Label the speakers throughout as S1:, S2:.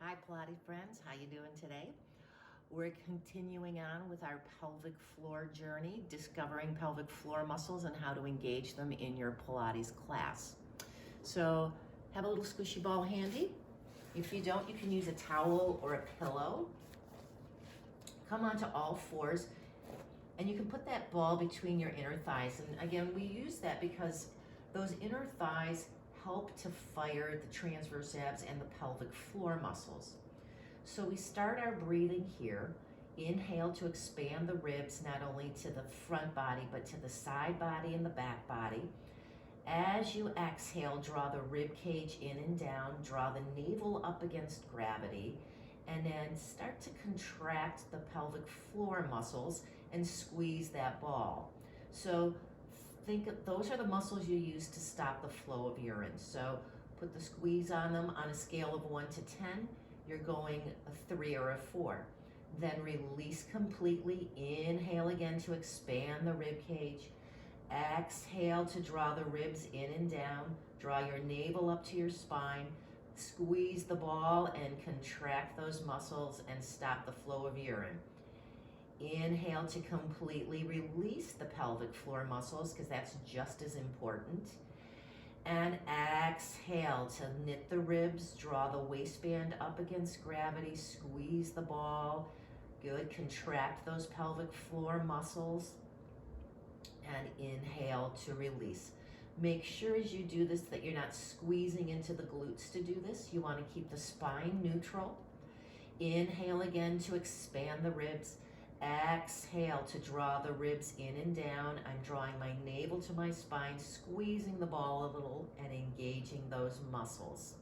S1: Hi Pilates friends, how you doing today? We're continuing on with our pelvic floor journey, discovering pelvic floor muscles and how to engage them in your Pilates class. So have a little squishy ball handy. If you don't, you can use a towel or a pillow. Come onto all fours and you can put that ball between your inner thighs. And again, we use that because those inner thighs help to fire the transverse abs and the pelvic floor muscles. So we start our breathing here. Inhale to expand the ribs, not only to the front body, but to the side body and the back body. As you exhale, draw the rib cage in and down, draw the navel up against gravity, and then start to contract the pelvic floor muscles and squeeze that ball. So think those are the muscles you use to stop the flow of urine. So put the squeeze on them on a scale of 1 to 10. You're going a 3 or a 4. Then release completely. Inhale again to expand the rib cage. Exhale to draw the ribs in and down. Draw your navel up to your spine. Squeeze the ball and contract those muscles and stop the flow of urine. Inhale to completely release the pelvic floor muscles, because that's just as important. And exhale to knit the ribs, draw the waistband up against gravity, squeeze the ball. Good, contract those pelvic floor muscles. And inhale to release. Make sure as you do this that you're not squeezing into the glutes to do this. You want to keep the spine neutral. Inhale again to expand the ribs. Exhale to draw the ribs in and down. I'm drawing my navel to my spine, squeezing the ball a little and engaging those muscles.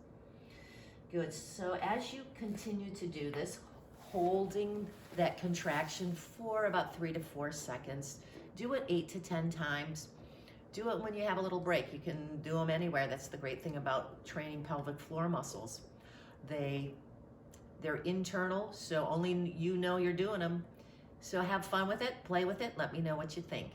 S1: Good, so as you continue to do this, holding that contraction for about 3 to 4 seconds, do it 8 to 10 times. Do it when you have a little break. You can do them anywhere. That's the great thing about training pelvic floor muscles. They're internal, so only you know you're doing them. So have fun with it, play with it, let me know what you think.